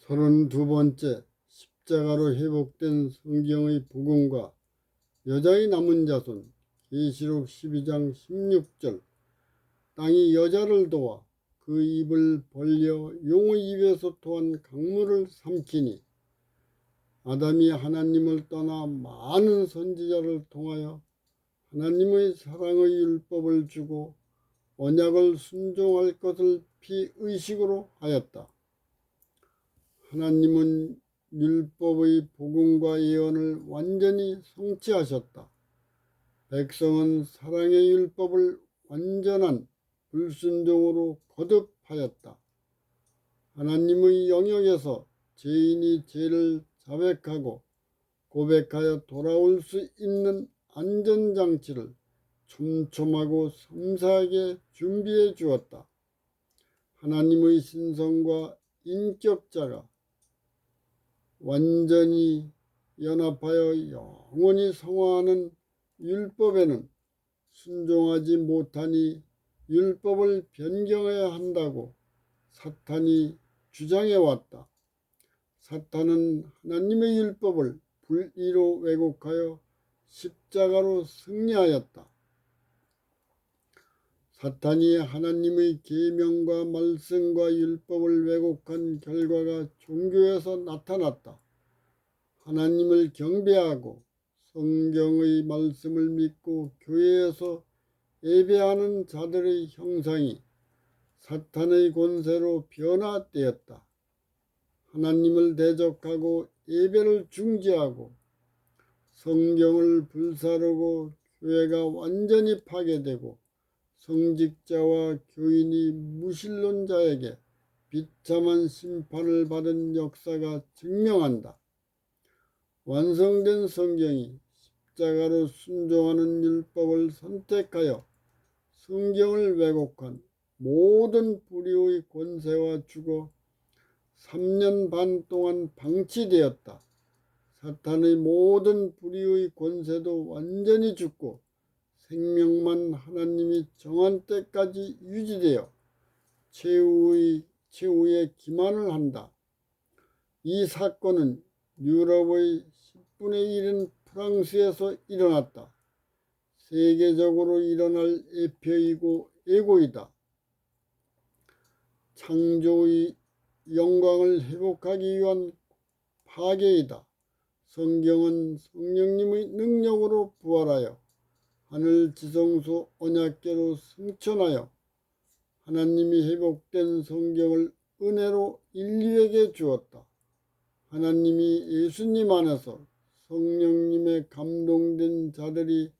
32번째 십자가로 회복된 성경의 복음과 여자의 남은 자손. 계시록 12장 16절. 땅이 여자를 도와 그 입을 벌려 용의 입에서 토한 강물을 삼키니 아담이 하나님을 떠나 많은 선지자를 통하여 하나님의 사랑의 율법을 주고 언약을 순종할 것을 피의식으로 하였다. 하나님은 율법의 복음과 예언을 완전히 성취하셨다. 백성은 사랑의 율법을 완전한 불순종으로 거듭하였다. 하나님의 영역에서 죄인이 죄를 자백하고 고백하여 돌아올 수 있는 안전장치를 촘촘하고 섬세하게 준비해 주었다. 하나님의 신성과 인격자가 완전히 연합하여 영원히 성화하는 율법에는 순종하지 못하니 율법을 변경해야 한다고 사탄이 주장해 왔다. 사탄은 하나님의 율법을 불의로 왜곡하여 십자가로 승리하였다. 사탄이 하나님의 계명과 말씀과 율법을 왜곡한 결과가 종교에서 나타났다. 하나님을 경배하고 성경의 말씀을 믿고 교회에서 예배하는 자들의 형상이 사탄의 권세로 변화되었다. 하나님을 대적하고 예배를 중지하고 성경을 불사르고 교회가 완전히 파괴되고 성직자와 교인이 무신론자에게 비참한 심판을 받은 역사가 증명한다. 완성된 성경이 십자가로 순종하는 율법을 선택하여 성경을 왜곡한 모든 불의의 권세와 죽어 3년 반 동안 방치되었다. 사탄의 모든 불의의 권세도 완전히 죽고 생명만 하나님이 정한 때까지 유지되어 최후의 기만을 한다. 이 사건은 유럽의 10분의 1은 프랑스에서 일어났다. 세계적으로 일어날 예표이고 예고이다. 창조의 영광을 회복하기 위한 파괴이다. 성경은 성령님의 능력으로 부활하여 하늘 지성소 언약궤로 승천하여 하나님이 회복된 성경을 은혜로 인류에게 주었다. 하나님이 예수님 안에서 성령님의 감동된 자들이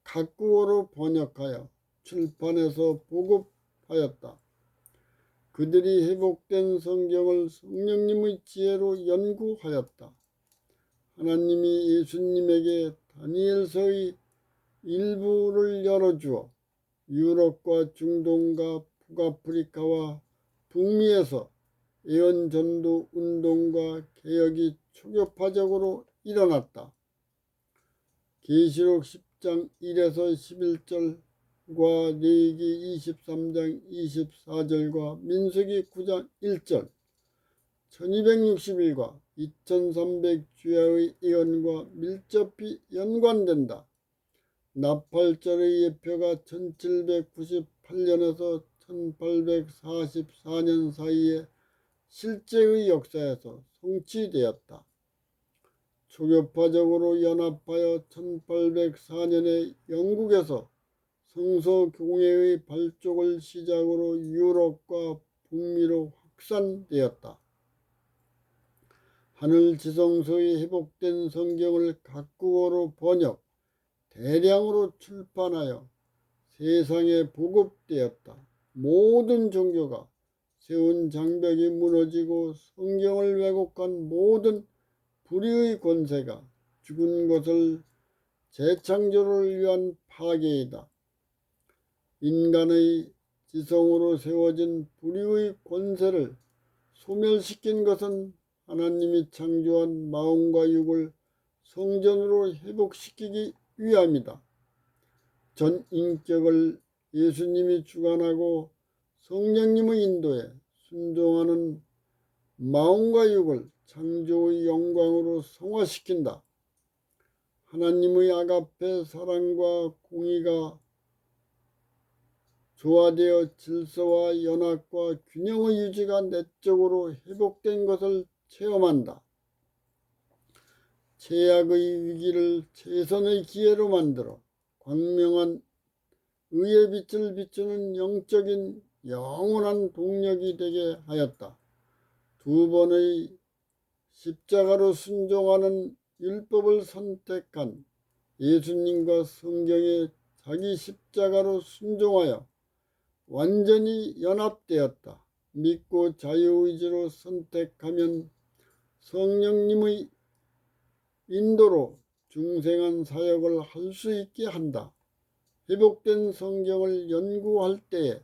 각국어로 번역하여 출판해서 보급하였다. 그들이 회복된 성경을 성령님의 지혜로 연구하였다. 하나님이 예수님에게 다니엘서의 일부를 열어주어 유럽과 중동과 북아프리카와 북미에서 예언전도 운동과 개혁이 초교파적으로 일어났다. 계시록 10장 1에서 11절과 레위기 23장 24절과 민수기 9장 1절 1260일과 2300주야의 예언과 밀접히 연관된다. 나팔절의 예표가 1798년에서 1844년 사이에 실제의 역사에서 성취되었다. 초교파적으로 연합하여 1804년에 영국에서 성서공회의 발족을 시작으로 유럽과 북미로 확산되었다. 하늘 지성소에 회복된 성경을 각국어로 번역, 대량으로 출판하여 세상에 보급되었다. 모든 종교가 세운 장벽이 무너지고 성경을 왜곡한 모든 불의의 권세가 죽은 것을 재창조를 위한 파괴이다. 인간의 지성으로 세워진 불의의 권세를 소멸시킨 것은 하나님이 창조한 마음과 육을 성전으로 회복시키기 위함이다. 전 인격을 예수님이 주관하고 성령님의 인도에 순종하는 마음과 육을 창조의 영광으로 성화시킨다. 하나님의 아가페 사랑과 공의가 조화되어 질서와 연합과 균형의 유지가 내적으로 회복된 것을 체험한다. 죄악의 위기를 최선의 기회로 만들어 광명한 의의 빛을 비추는 영적인 영원한 동력이 되게 하였다. 두 번의 십자가로 순종하는 율법을 선택한 예수님과 성경에 자기 십자가로 순종하여 완전히 연합되었다. 믿고 자유의지로 선택하면 성령님의 인도로 중생한 사역을 할 수 있게 한다. 회복된 성경을 연구할 때에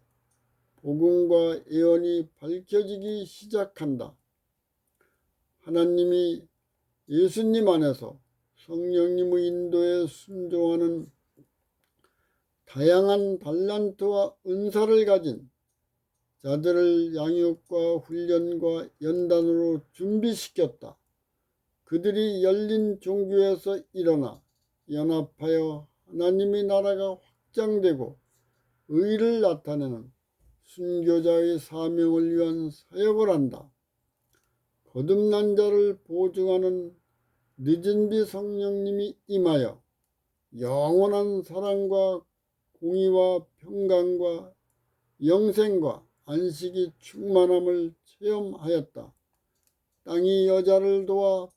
복음과 예언이 밝혀지기 시작한다. 하나님이 예수님 안에서 성령님의 인도에 순종하는 다양한 달란트와 은사를 가진 자들을 양육과 훈련과 연단으로 준비시켰다. 그들이 열린 종교에서 일어나 연합하여 하나님의 나라가 확장되고 의를 나타내는 순교자의 사명을 위한 사역을 한다. 거듭난 자를 보증하는 늦은비 성령님이 임하여 영원한 사랑과 공의와 평강과 영생과 안식이 충만함을 체험하였다. 땅이 여자를 도와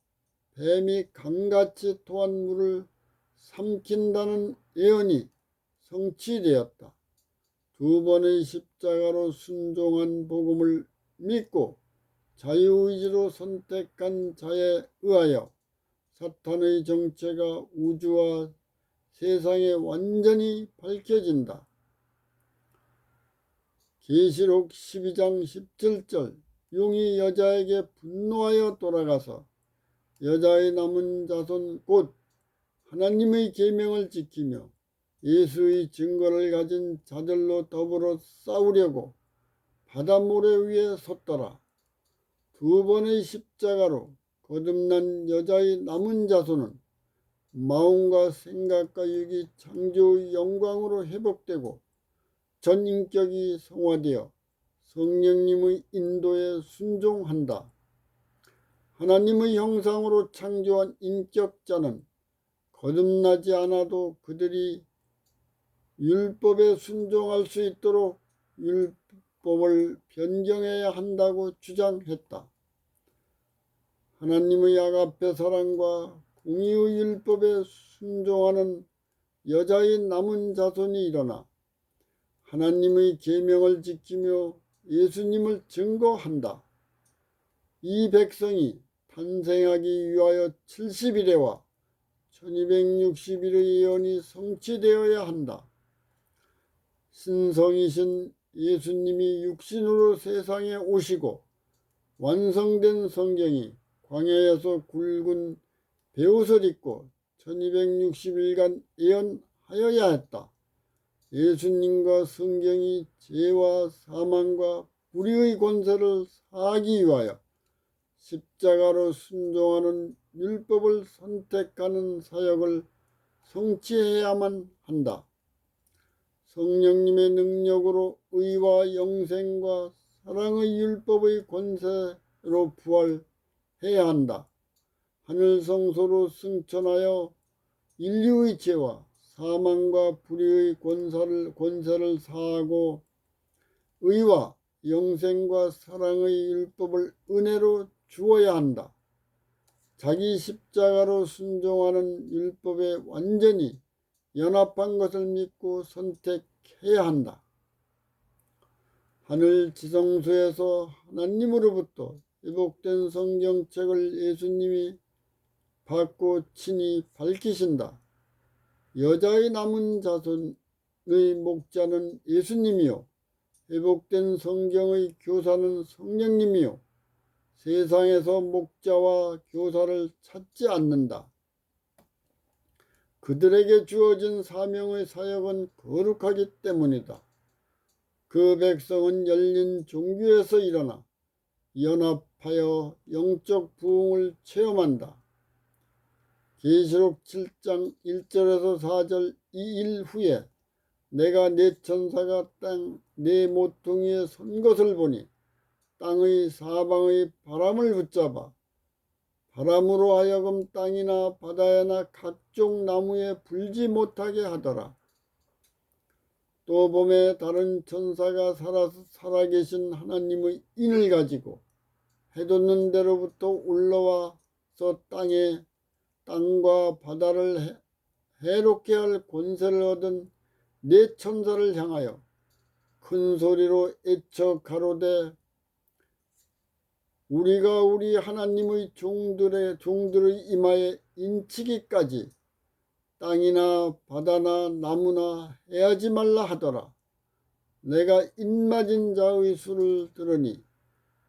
뱀이 강같이 토한 물을 삼킨다는 예언이 성취되었다. 두 번의 십자가로 순종한 복음을 믿고 자유의지로 선택한 자에 의하여 사탄의 정체가 우주와 세상에 완전히 밝혀진다. 계시록 12장 17절 용이 여자에게 분노하여 돌아가서 여자의 남은 자손 곧 하나님의 계명을 지키며 예수의 증거를 가진 자들로 더불어 싸우려고 바다 모래 위에 섰더라. 두 번의 십자가로 거듭난 여자의 남은 자손은 마음과 생각과 육이 창조의 영광으로 회복되고 전 인격이 성화되어 성령님의 인도에 순종한다. 하나님의 형상으로 창조한 인격자는 거듭나지 않아도 그들이 율법에 순종할 수 있도록 율법을 변경해야 한다고 주장했다. 하나님의 아가페 사랑과 공의의 율법에 순종하는 여자의 남은 자손이 일어나 하나님의 계명을 지키며 예수님을 증거한다. 이 백성이 탄생하기 위하여 70일에와 1260일의 예언이 성취되어야 한다. 신성이신 예수님이 육신으로 세상에 오시고 완성된 성경이 광야에서 굵은 베옷을 입고 1260일간 예언하여야 했다. 예수님과 성경이 죄와 사망과 불의의 권세를 사하기 위하여 십자가로 순종하는 율법을 선택하는 사역을 성취해야만 한다. 성령님의 능력으로 의와 영생과 사랑의 율법의 권세로 부활해야 한다. 하늘 성소로 승천하여 인류의 죄와 사망과 불의의 권세를 사하고 의와 영생과 사랑의 율법을 은혜로 주어야 한다. 자기 십자가로 순종하는 율법에 완전히 연합한 것을 믿고 선택해야 한다. 하늘 지성소에서 하나님으로부터 회복된 성경책을 예수님이 받고 친히 밝히신다. 여자의 남은 자손의 목자는 예수님이요 회복된 성경의 교사는 성령님이요 세상에서 목자와 교사를 찾지 않는다. 그들에게 주어진 사명의 사역은 거룩하기 때문이다. 그 백성은 열린 종교에서 일어나 연합하여 영적 부흥을 체험한다. 계시록 7장 1절에서 4절 이 일 후에 내가 네 천사가 땅 네 모퉁이에 선 것을 보니 땅의 사방의 바람을 붙잡아 바람으로 하여금 땅이나 바다에나 각종 나무에 불지 못하게 하더라. 또 봄에 다른 천사가 살아계신 하나님의 인을 가지고 해돋는 데로부터 올라와서 땅과 바다를 해롭게 할 권세를 얻은 네 천사를 향하여 큰 소리로 애쳐 가로되 우리가 우리 하나님의 종들의 이마에 인치기까지 땅이나 바다나 나무나 해하지 말라 하더라. 내가 인맞은 자의 수를 들으니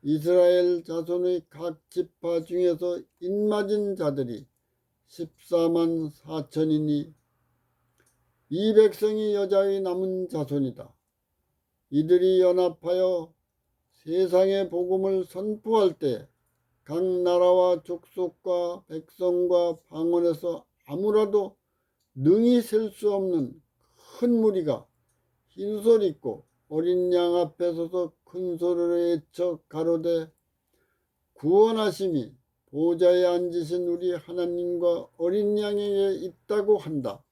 이스라엘 자손의 각 지파 중에서 인맞은 자들이 14만 4천이니 이 백성이 여자의 남은 자손이다. 이들이 연합하여 세상의 복음을 선포할 때 각 나라와 족속과 백성과 방언에서 아무라도 능히 셀 수 없는 큰 무리가 흰솔 입고 어린 양 앞에 서서 큰 소리로 외쳐 가로되 구원하심이 보좌에 앉으신 우리 하나님과 어린 양에게 있다고 한다.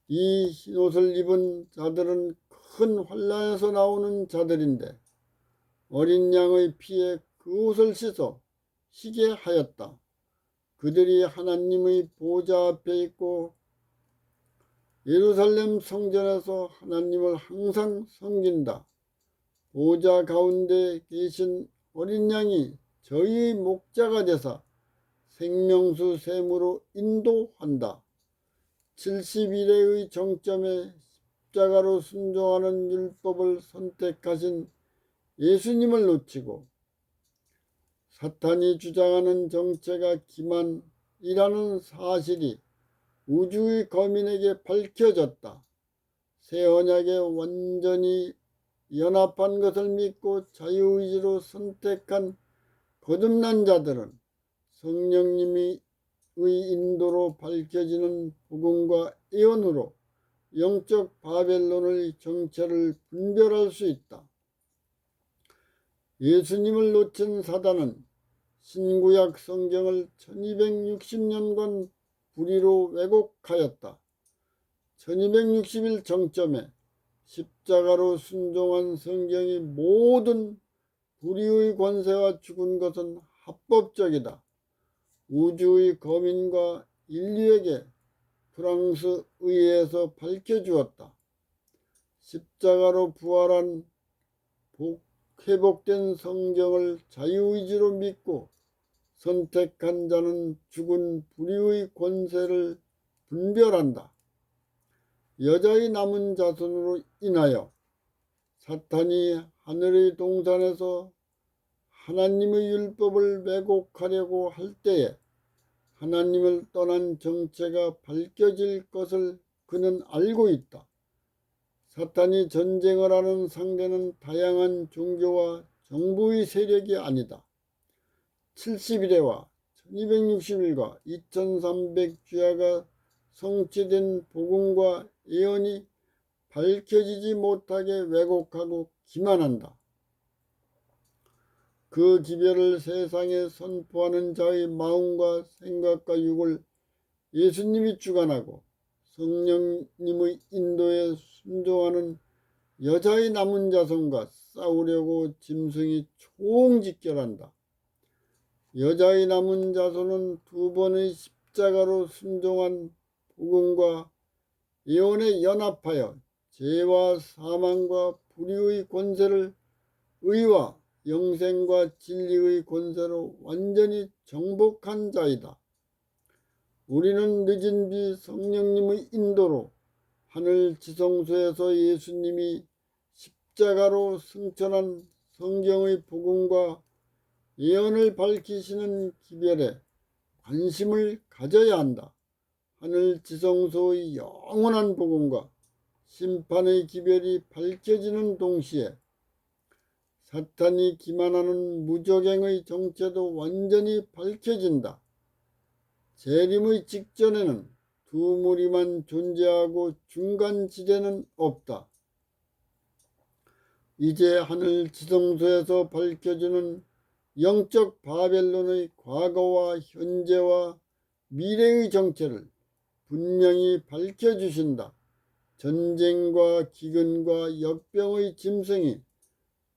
이 흰옷을 입은 자들은 큰 환난에서 나오는 자들인데 어린 양의 피에 그 옷을 씻어 희게 하였다. 그들이 하나님의 보좌 앞에 있고 예루살렘 성전에서 하나님을 항상 섬긴다. 보좌 가운데 계신 어린 양이 저희의 목자가 되사 생명수 샘으로 인도한다. 71회의 정점에 십자가로 순종하는 율법을 선택하신 예수님을 놓치고 사탄이 주장하는 정체가 기만이라는 사실이 우주의 거민에게 밝혀졌다. 새 언약에 완전히 연합한 것을 믿고 자유의지로 선택한 거듭난 자들은 성령님의 인도로 밝혀지는 복음과 예언으로 영적 바벨론의 정체를 분별할 수 있다. 예수님을 놓친 사단은 신구약 성경을 1260년간 불의로 왜곡하였다. 1260일 정점에 십자가로 순종한 성경이 모든 불의의 권세와 죽은 것은 합법적이다. 우주의 거민과 인류에게 프랑스 의회에서 밝혀주었다. 십자가로 부활한 회복된 성경을 자유의지로 믿고 선택한 자는 죽은 불의의 권세를 분별한다. 여자의 남은 자손으로 인하여 사탄이 하늘의 동산에서 하나님의 율법을 왜곡하려고 할 때에 하나님을 떠난 정체가 밝혀질 것을 그는 알고 있다. 사탄이 전쟁을 하는 상대는 다양한 종교와 정부의 세력이 아니다. 70일에와 1260일과 2300주야가 성취된 복음과 예언이 밝혀지지 못하게 왜곡하고 기만한다. 그 기별을 세상에 선포하는 자의 마음과 생각과 육을 예수님이 주관하고 성령님의 인도에 순종하는 여자의 남은 자손과 싸우려고 짐승이 총집결한다. 여자의 남은 자손은 두 번의 십자가로 순종한 복음과 예언에 연합하여 죄와 사망과 불의의 권세를 의와 영생과 진리의 권세로 완전히 정복한 자이다. 우리는 늦은 비 성령님의 인도로 하늘 지성소에서 예수님이 십자가로 승천한 성경의 복음과 예언을 밝히시는 기별에 관심을 가져야 한다. 하늘 지성소의 영원한 복음과 심판의 기별이 밝혀지는 동시에 사탄이 기만하는 무적행의 정체도 완전히 밝혀진다. 재림의 직전에는 두 무리만 존재하고 중간 지대는 없다. 이제 하늘 지성소에서 밝혀주는 영적 바벨론의 과거와 현재와 미래의 정체를 분명히 밝혀주신다. 전쟁과 기근과 역병의 짐승이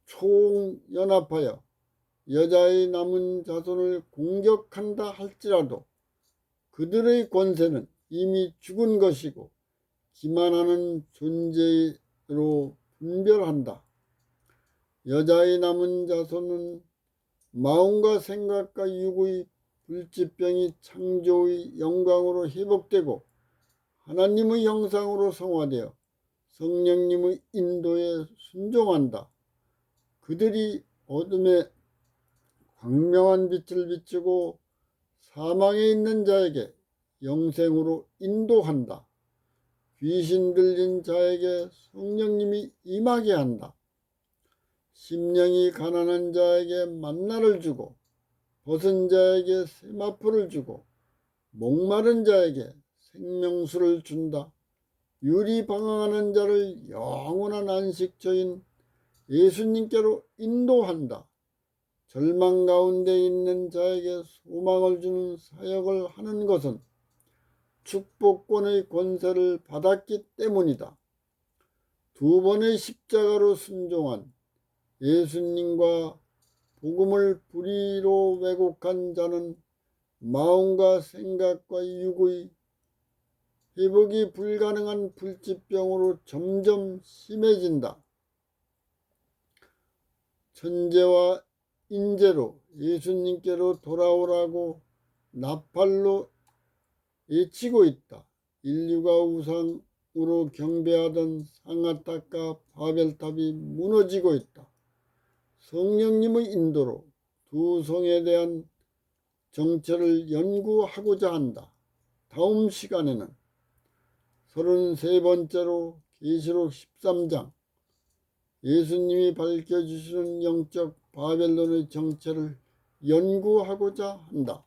총연합하여 여자의 남은 자손을 공격한다 할지라도 그들의 권세는 이미 죽은 것이고 기만하는 존재로 분별한다. 여자의 남은 자손은 마음과 생각과 육의 불치병이 창조의 영광으로 회복되고 하나님의 형상으로 성화되어 성령님의 인도에 순종한다. 그들이 어둠에 광명한 빛을 비추고 사망에 있는 자에게 영생으로 인도한다. 귀신 들린 자에게 성령님이 임하게 한다. 심령이 가난한 자에게 만나를 주고 벗은 자에게 세마포를 주고 목마른 자에게 생명수를 준다. 유리 방황하는 자를 영원한 안식처인 예수님께로 인도한다. 절망 가운데 있는 자에게 소망을 주는 사역을 하는 것은 축복권의 권세를 받았기 때문이다. 두 번의 십자가로 순종한 예수님과 복음을 불의로 왜곡한 자는 마음과 생각과 육의 회복이 불가능한 불치병으로 점점 심해진다. 천재와 인재로 예수님께로 돌아오라고 나팔로 외치고 있다. 인류가 우상으로 경배하던 상아탑과 바벨탑이 무너지고 있다. 성령님의 인도로 두 성에 대한 정체를 연구하고자 한다. 다음 시간에는 33번째로 계시록 13장 예수님이 밝혀주시는 영적 바벨론의 정체를 연구하고자 한다.